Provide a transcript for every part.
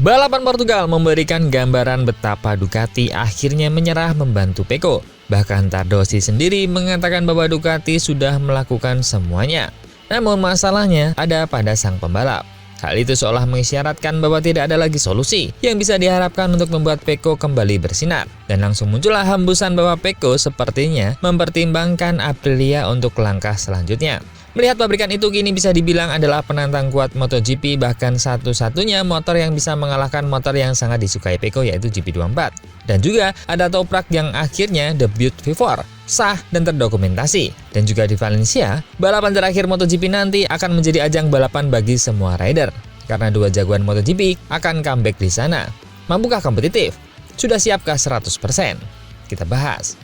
Balapan Portugal memberikan gambaran betapa Ducati akhirnya menyerah membantu Pecco. Bahkan Tardosi sendiri mengatakan bahwa Ducati sudah melakukan semuanya. Namun masalahnya ada pada sang pembalap. Hal itu seolah mengisyaratkan bahwa tidak ada lagi solusi yang bisa diharapkan untuk membuat Pecco kembali bersinar. Dan langsung muncullah hembusan bahwa Pecco sepertinya mempertimbangkan Aprilia untuk langkah selanjutnya. Melihat pabrikan itu kini bisa dibilang adalah penantang kuat MotoGP, bahkan satu-satunya motor yang bisa mengalahkan motor yang sangat disukai Pecco yaitu GP24. Dan juga ada Toprak yang akhirnya debut V4, sah dan terdokumentasi. Dan juga di Valencia, balapan terakhir MotoGP nanti akan menjadi ajang balapan bagi semua rider. Karena dua jagoan MotoGP akan comeback di sana. Mampukah kompetitif? Sudah siapkah 100%? Kita bahas.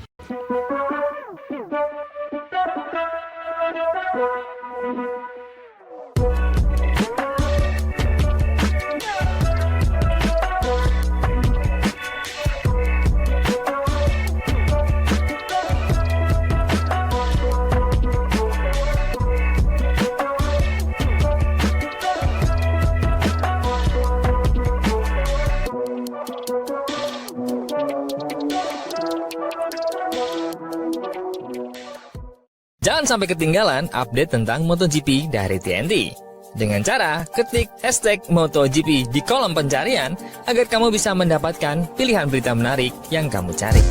Jangan sampai ketinggalan update tentang MotoGP dari TNT. Dengan cara ketik hashtag MotoGP di kolom pencarian agar kamu bisa mendapatkan pilihan berita menarik yang kamu cari.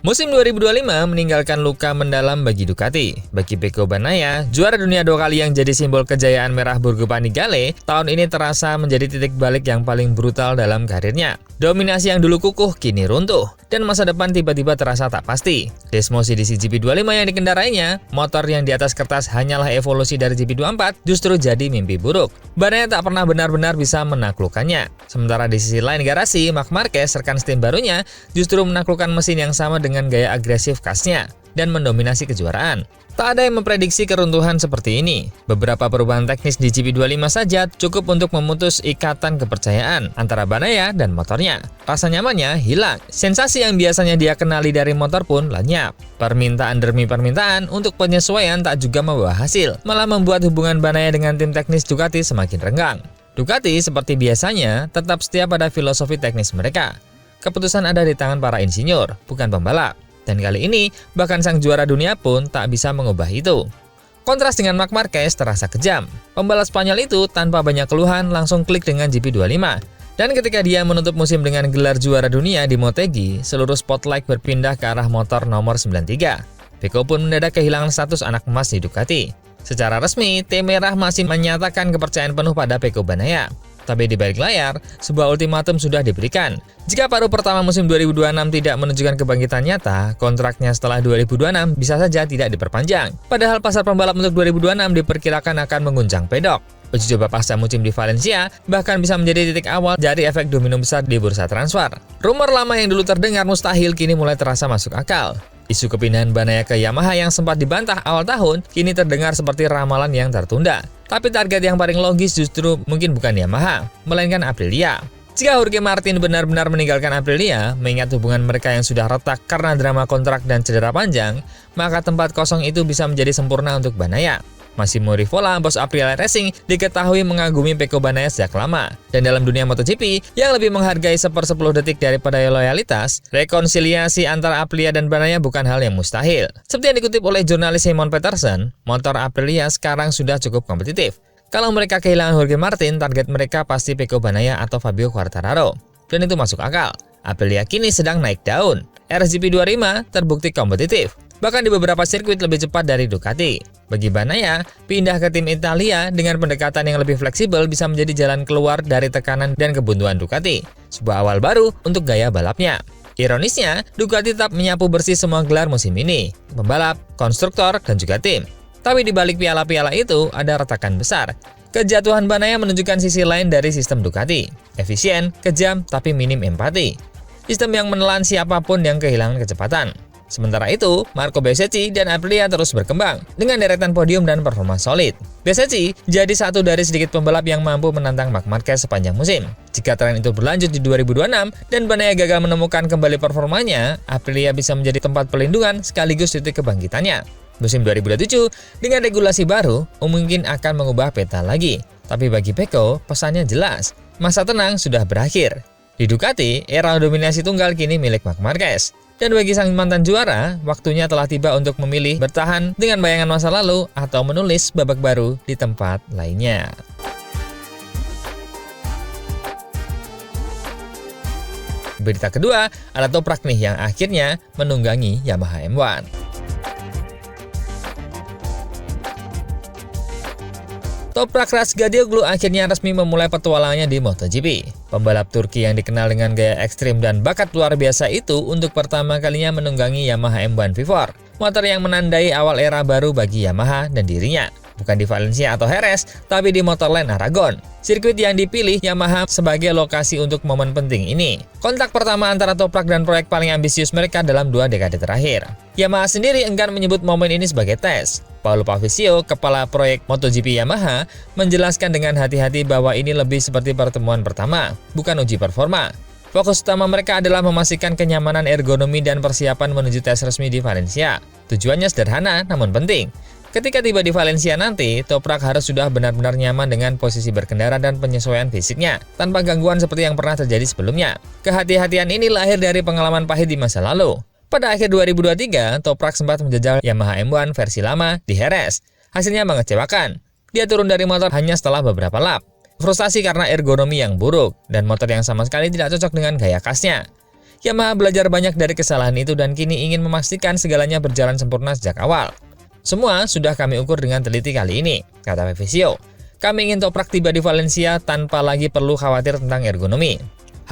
Musim 2025 meninggalkan luka mendalam bagi Ducati. Bagi Pecco Bagnaia, juara dunia 2 kali yang jadi simbol kejayaan merah Borgo Panigale, tahun ini terasa menjadi titik balik yang paling brutal dalam karirnya. Dominasi yang dulu kukuh kini runtuh, dan masa depan tiba-tiba terasa tak pasti. Desmosi di GP25 yang dikendarainya, motor yang di atas kertas hanyalah evolusi dari GP24, justru jadi mimpi buruk. Bagnaia tak pernah benar-benar bisa menaklukkannya. Sementara di sisi lain garasi, Marc Marquez, rekan tim barunya, justru menaklukkan mesin yang sama dengan gaya agresif khasnya dan mendominasi kejuaraan. Tak ada yang memprediksi keruntuhan seperti ini. Beberapa perubahan teknis di GP25 saja cukup untuk memutus ikatan kepercayaan antara Bagnaia dan motornya. Rasa nyamannya hilang. Sensasi yang biasanya dia kenali dari motor pun lenyap. Permintaan demi permintaan untuk penyesuaian tak juga membawa hasil, malah membuat hubungan Bagnaia dengan tim teknis Ducati semakin renggang. Ducati seperti biasanya tetap setia pada filosofi teknis mereka. Keputusan ada di tangan para insinyur, bukan pembalap. Dan kali ini, bahkan sang juara dunia pun tak bisa mengubah itu. Kontras dengan Marc Marquez terasa kejam. Pembalap Spanyol itu tanpa banyak keluhan langsung klik dengan GP25. Dan ketika dia menutup musim dengan gelar juara dunia di Motegi, seluruh spotlight berpindah ke arah motor nomor 93. Pecco pun mendadak kehilangan status anak emas di Ducati. Secara resmi, tim merah masih menyatakan kepercayaan penuh pada Pecco Bagnaia. Tapi di balik layar, sebuah ultimatum sudah diberikan. Jika paruh pertama musim 2026 tidak menunjukkan kebangkitan nyata, kontraknya setelah 2026 bisa saja tidak diperpanjang. Padahal pasar pembalap untuk 2026 diperkirakan akan mengguncang pedok. Uji coba pasca musim di Valencia bahkan bisa menjadi titik awal dari efek domino besar di bursa transfer. Rumor lama yang dulu terdengar mustahil kini mulai terasa masuk akal. Isu kepindahan Bagnaia ke Yamaha yang sempat dibantah awal tahun kini terdengar seperti ramalan yang tertunda. Tapi target yang paling logis justru mungkin bukan Yamaha, melainkan Aprilia. Jika Jorge Martin benar-benar meninggalkan Aprilia, mengingat hubungan mereka yang sudah retak karena drama kontrak dan cedera panjang, maka tempat kosong itu bisa menjadi sempurna untuk Bagnaia. Massimo Rivola, bos Aprilia Racing, diketahui mengagumi Pecco Bagnaia sejak lama. Dan dalam dunia MotoGP, yang lebih menghargai 1/10 detik daripada loyalitas, rekonsiliasi antara Aprilia dan Bagnaia bukan hal yang mustahil. Seperti yang dikutip oleh jurnalis Simon Peterson, motor Aprilia sekarang sudah cukup kompetitif. Kalau mereka kehilangan Jorge Martin, target mereka pasti Pecco Bagnaia atau Fabio Quartararo. Dan itu masuk akal. Aprilia kini sedang naik daun. RSGP25 terbukti kompetitif. Bahkan di beberapa sirkuit lebih cepat dari Ducati. Bagi Bagnaia, pindah ke tim Italia dengan pendekatan yang lebih fleksibel bisa menjadi jalan keluar dari tekanan dan kebuntuan Ducati. Sebuah awal baru untuk gaya balapnya. Ironisnya, Ducati tetap menyapu bersih semua gelar musim ini. Pembalap, konstruktor, dan juga tim. Tapi di balik piala-piala itu ada retakan besar. Kejatuhan Bagnaia menunjukkan sisi lain dari sistem Ducati. Efisien, kejam, tapi minim empati. Sistem yang menelan siapapun yang kehilangan kecepatan. Sementara itu, Marco Bezzecchi dan Aprilia terus berkembang dengan deretan podium dan performa solid. Bezzecchi jadi satu dari sedikit pembalap yang mampu menantang Marc Marquez sepanjang musim. Jika tren itu berlanjut di 2026 dan Bagnaia gagal menemukan kembali performanya, Aprilia bisa menjadi tempat pelindungan sekaligus titik kebangkitannya. Musim 2027 dengan regulasi baru mungkin akan mengubah peta lagi. Tapi bagi Pecco, pesannya jelas, masa tenang sudah berakhir. Di Ducati, era dominasi tunggal kini milik Marc Marquez. Dan bagi sang mantan juara, waktunya telah tiba untuk memilih bertahan dengan bayangan masa lalu atau menulis babak baru di tempat lainnya. Berita kedua, ada Toprak nih yang akhirnya menunggangi Yamaha M1. Toprak Razgatlioglu akhirnya resmi memulai petualangannya di MotoGP. Pembalap Turki yang dikenal dengan gaya ekstrim dan bakat luar biasa itu untuk pertama kalinya menunggangi Yamaha M1 V4, motor yang menandai awal era baru bagi Yamaha dan dirinya. Bukan di Valencia atau Jerez, tapi di Motorland Aragon. Sirkuit yang dipilih Yamaha sebagai lokasi untuk momen penting ini. Kontak pertama antara Toprak dan proyek paling ambisius mereka dalam 2 dekade terakhir. Yamaha sendiri enggan menyebut momen ini sebagai tes. Paolo Pavesio, kepala proyek MotoGP Yamaha, menjelaskan dengan hati-hati bahwa ini lebih seperti pertemuan pertama, bukan uji performa. Fokus utama mereka adalah memastikan kenyamanan ergonomi dan persiapan menuju tes resmi di Valencia. Tujuannya sederhana namun penting. Ketika tiba di Valencia nanti, Toprak harus sudah benar-benar nyaman dengan posisi berkendara dan penyesuaian fisiknya, tanpa gangguan seperti yang pernah terjadi sebelumnya. Kehati-hatian ini lahir dari pengalaman pahit di masa lalu. Pada akhir 2023, Toprak sempat menjajal Yamaha M1 versi lama di Jerez. Hasilnya mengecewakan. Dia turun dari motor hanya setelah beberapa lap. Frustasi karena ergonomi yang buruk, dan motor yang sama sekali tidak cocok dengan gaya khasnya. Yamaha belajar banyak dari kesalahan itu dan kini ingin memastikan segalanya berjalan sempurna sejak awal. Semua sudah kami ukur dengan teliti kali ini, kata Pavesio. Kami ingin Toprak tiba di Valencia tanpa lagi perlu khawatir tentang ergonomi.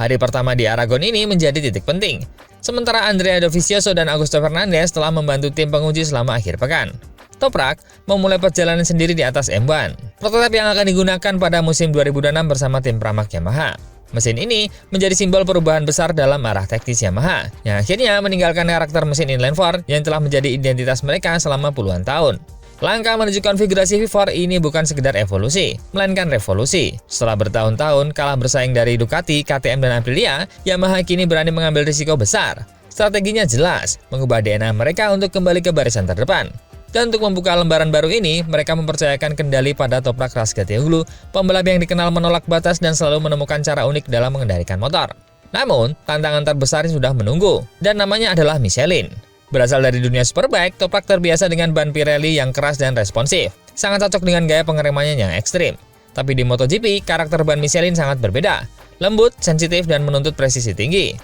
Hari pertama di Aragon ini menjadi titik penting. Sementara Andrea Dovizioso dan Augusto Fernandez telah membantu tim penguji selama akhir pekan. Toprak memulai perjalanan sendiri di atas M1, prototipe yang akan digunakan pada musim 2006 bersama tim Pramac Yamaha. Mesin ini menjadi simbol perubahan besar dalam arah teknis Yamaha, yang akhirnya meninggalkan karakter mesin inline 4 yang telah menjadi identitas mereka selama puluhan tahun. Langkah menuju konfigurasi V4 ini bukan sekedar evolusi, melainkan revolusi. Setelah bertahun-tahun kalah bersaing dari Ducati, KTM, dan Aprilia, Yamaha kini berani mengambil risiko besar. Strateginya jelas, mengubah DNA mereka untuk kembali ke barisan terdepan. Dan untuk membuka lembaran baru ini, mereka mempercayakan kendali pada Toprak Razgatlioglu, pembalap yang dikenal menolak batas dan selalu menemukan cara unik dalam mengendalikan motor. Namun, tantangan terbesar sudah menunggu, dan namanya adalah Michelin. Berasal dari dunia Superbike, Toprak terbiasa dengan ban Pirelli yang keras dan responsif. Sangat cocok dengan gaya pengeremannya yang ekstrim. Tapi di MotoGP, karakter ban Michelin sangat berbeda. Lembut, sensitif, dan menuntut presisi tinggi.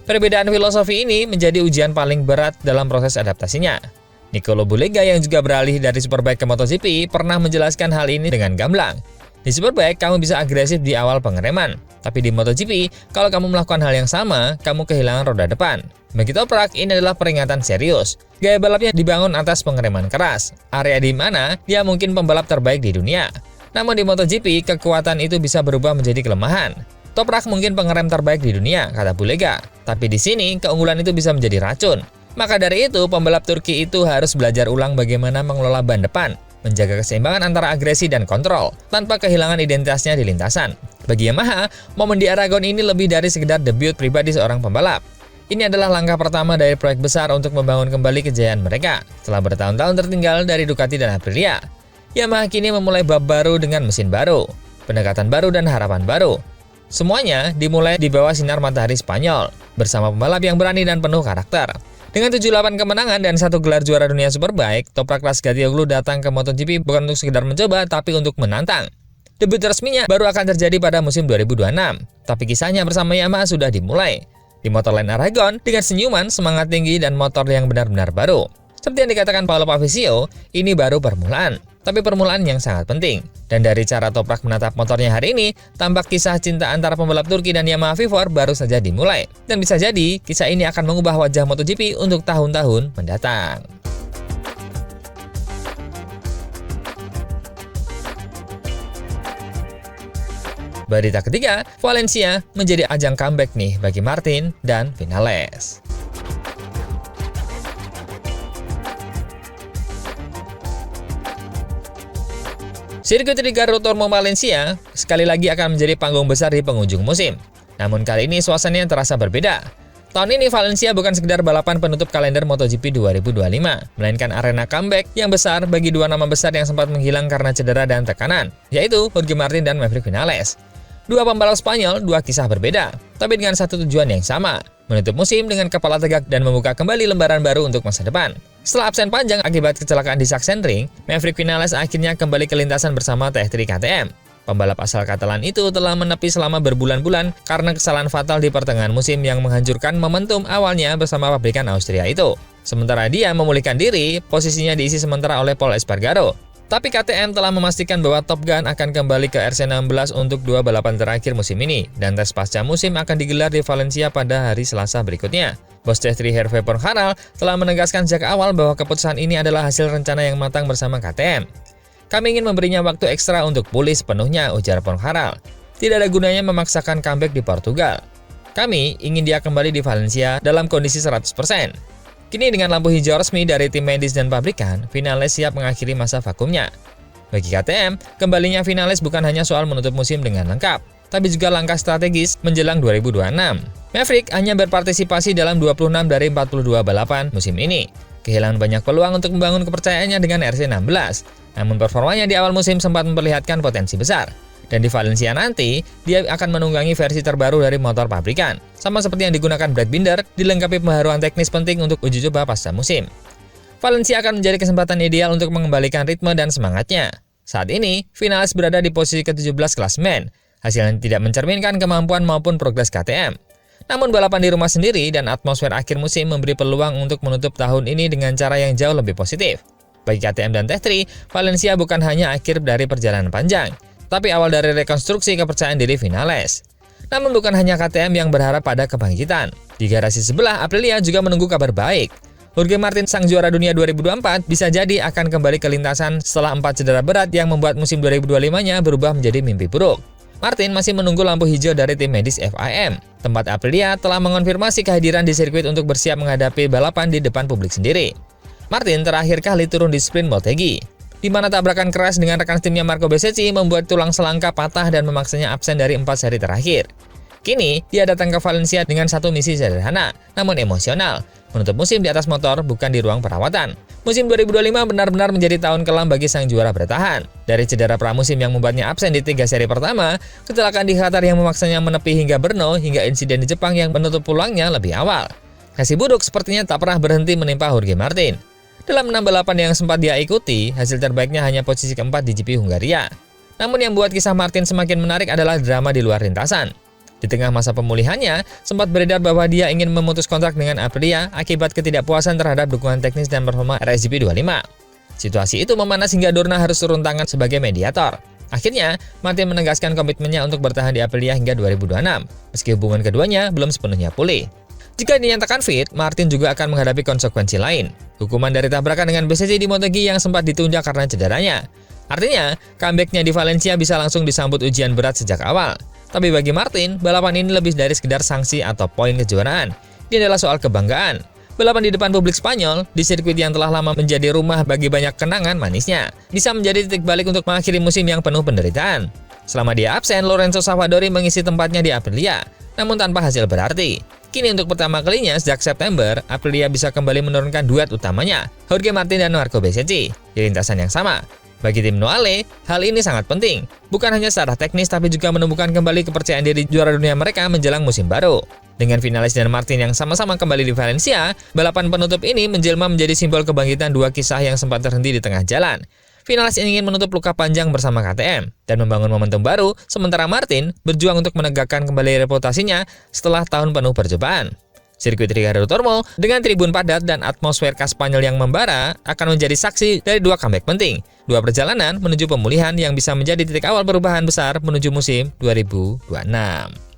Perbedaan filosofi ini menjadi ujian paling berat dalam proses adaptasinya. Nicolo Bulega yang juga beralih dari Superbike ke MotoGP pernah menjelaskan hal ini dengan gamblang. Di Superbike, kamu bisa agresif di awal pengereman. Tapi di MotoGP, kalau kamu melakukan hal yang sama, kamu kehilangan roda depan. Bagi Toprak, ini adalah peringatan serius. Gaya balapnya dibangun atas pengereman keras, area di mana dia mungkin pembalap terbaik di dunia. Namun di MotoGP, kekuatan itu bisa berubah menjadi kelemahan. Toprak mungkin pengerem terbaik di dunia, kata Bulega. Tapi di sini, keunggulan itu bisa menjadi racun. Maka dari itu, pembalap Turki itu harus belajar ulang bagaimana mengelola ban depan, menjaga keseimbangan antara agresi dan kontrol, tanpa kehilangan identitasnya di lintasan. Bagi Yamaha, momen di Aragon ini lebih dari sekedar debut pribadi seorang pembalap. Ini adalah langkah pertama dari proyek besar untuk membangun kembali kejayaan mereka, setelah bertahun-tahun tertinggal dari Ducati dan Aprilia. Yamaha kini memulai bab baru dengan mesin baru, pendekatan baru dan harapan baru. Semuanya dimulai di bawah sinar matahari Spanyol, bersama pembalap yang berani dan penuh karakter. Dengan 78 kemenangan dan 1 gelar juara dunia Superbike, Toprak Razgatlioglu datang ke MotoGP bukan untuk sekedar mencoba, tapi untuk menantang. Debut resminya baru akan terjadi pada musim 2026, tapi kisahnya bersama Yamaha sudah dimulai. Di Motorland Aragon, dengan senyuman, semangat tinggi, dan motor yang benar-benar baru. Seperti yang dikatakan Paolo Pavesio, ini baru permulaan, tapi permulaan yang sangat penting. Dan dari cara Toprak menatap motornya hari ini, tampak kisah cinta antara pembalap Turki dan Yamaha V4 baru saja dimulai. Dan bisa jadi, kisah ini akan mengubah wajah MotoGP untuk tahun-tahun mendatang. Berita ketiga, Valencia menjadi ajang comeback nih bagi Martin dan Vinales. Sirkuit Ricardo Tormo Valencia sekali lagi akan menjadi panggung besar di penghujung musim. Namun kali ini suasananya terasa berbeda. Tahun ini Valencia bukan sekedar balapan penutup kalender MotoGP 2025, melainkan arena comeback yang besar bagi dua nama besar yang sempat menghilang karena cedera dan tekanan, yaitu Jorge Martin dan Maverick Vinales. Dua pembalap Spanyol, dua kisah berbeda, tapi dengan satu tujuan yang sama, menutup musim dengan kepala tegak dan membuka kembali lembaran baru untuk masa depan. Setelah absen panjang akibat kecelakaan di Sachsenring, Maverick Vinales akhirnya kembali ke lintasan bersama T3 KTM. Pembalap asal Catalan itu telah menepi selama berbulan-bulan karena kesalahan fatal di pertengahan musim yang menghancurkan momentum awalnya bersama pabrikan Austria itu. Sementara dia memulihkan diri, posisinya diisi sementara oleh Pol Espargaro. Tapi KTM telah memastikan bahwa Top Gun akan kembali ke RC16 untuk dua balapan terakhir musim ini, dan tes pasca musim akan digelar di Valencia pada hari Selasa berikutnya. Bos T3 Hervé Poncharal telah menegaskan sejak awal bahwa keputusan ini adalah hasil rencana yang matang bersama KTM. Kami ingin memberinya waktu ekstra untuk pulih sepenuhnya, ujar Poncharal. Tidak ada gunanya memaksakan comeback di Portugal. Kami ingin dia kembali di Valencia dalam kondisi 100%. Kini dengan lampu hijau resmi dari tim medis dan pabrikan, Vinales siap mengakhiri masa vakumnya. Bagi KTM, kembalinya Vinales bukan hanya soal menutup musim dengan lengkap, tapi juga langkah strategis menjelang 2026. Maverick hanya berpartisipasi dalam 26 dari 42 balapan musim ini. Kehilangan banyak peluang untuk membangun kepercayaannya dengan RC16. Namun performanya di awal musim sempat memperlihatkan potensi besar. Dan di Valencia nanti, dia akan menunggangi versi terbaru dari motor pabrikan. Sama seperti yang digunakan Brad Binder, dilengkapi pembaharuan teknis penting untuk uji coba pasca musim. Valencia akan menjadi kesempatan ideal untuk mengembalikan ritme dan semangatnya. Saat ini, Vinales berada di posisi ke-17 klasemen, hasil yang tidak mencerminkan kemampuan maupun progres KTM. Namun balapan di rumah sendiri dan atmosfer akhir musim memberi peluang untuk menutup tahun ini dengan cara yang jauh lebih positif. Bagi KTM dan T3, Valencia bukan hanya akhir dari perjalanan panjang, tapi awal dari rekonstruksi kepercayaan diri Vinales. Namun bukan hanya KTM yang berharap pada kebangkitan. Di garasi sebelah, Aprilia juga menunggu kabar baik. Jorge Martin, sang juara dunia 2024, bisa jadi akan kembali ke lintasan setelah 4 cedera berat yang membuat musim 2025-nya berubah menjadi mimpi buruk. Martin masih menunggu lampu hijau dari tim medis FIM. Tempat Aprilia telah mengonfirmasi kehadiran di sirkuit untuk bersiap menghadapi balapan di depan publik sendiri. Martin terakhir kali turun di sprint Motegi, di mana tabrakan keras dengan rekan timnya Marco Bezzecchi membuat tulang selangka patah dan memaksanya absen dari 4 seri terakhir. Kini, dia datang ke Valencia dengan satu misi sederhana, namun emosional, menutup musim di atas motor bukan di ruang perawatan. Musim 2025 benar-benar menjadi tahun kelam bagi sang juara bertahan. Dari cedera pramusim yang membuatnya absen di 3 seri pertama, kecelakaan di Qatar yang memaksanya menepi hingga Brno, hingga insiden di Jepang yang menutup pulangnya lebih awal. Kasih buruk sepertinya tak pernah berhenti menimpa Jorge Martin. Dalam 6 balapan yang sempat dia ikuti, hasil terbaiknya hanya posisi keempat di GP Hungaria. Namun yang membuat kisah Martin semakin menarik adalah drama di luar lintasan. Di tengah masa pemulihannya, sempat beredar bahwa dia ingin memutus kontrak dengan Aprilia akibat ketidakpuasan terhadap dukungan teknis dan performa RSGP 25. Situasi itu memanas hingga Dorna harus turun tangan sebagai mediator. Akhirnya, Martin menegaskan komitmennya untuk bertahan di Aprilia hingga 2026, meski hubungan keduanya belum sepenuhnya pulih. Jika dinyatakan fit, Martin juga akan menghadapi konsekuensi lain. Hukuman dari tabrakan dengan Bezzecchi di Motegi yang sempat ditunda karena cederanya. Artinya, comeback-nya di Valencia bisa langsung disambut ujian berat sejak awal. Tapi bagi Martin, balapan ini lebih dari sekedar sanksi atau poin kejuaraan. Ini adalah soal kebanggaan. Balapan di depan publik Spanyol, di sirkuit yang telah lama menjadi rumah bagi banyak kenangan manisnya, bisa menjadi titik balik untuk mengakhiri musim yang penuh penderitaan. Selama dia absen, Lorenzo Savadori mengisi tempatnya di Aprilia, namun tanpa hasil berarti. Kini untuk pertama kalinya sejak September, Aprilia bisa kembali menurunkan duet utamanya, Jorge Martin dan Marco Bezzecchi, di lintasan yang sama. Bagi tim Noale, hal ini sangat penting, bukan hanya secara teknis tapi juga menumbuhkan kembali kepercayaan diri juara dunia mereka menjelang musim baru. Dengan Vinales dan Martin yang sama-sama kembali di Valencia, balapan penutup ini menjelma menjadi simbol kebangkitan dua kisah yang sempat terhenti di tengah jalan. Vinales ingin menutup luka panjang bersama KTM dan membangun momentum baru, sementara Martin berjuang untuk menegakkan kembali reputasinya setelah tahun penuh percobaan. Sirkuit Ricardo Tormo dengan tribun padat dan atmosfer khas Spanyol yang membara akan menjadi saksi dari dua comeback penting, dua perjalanan menuju pemulihan yang bisa menjadi titik awal perubahan besar menuju musim 2026.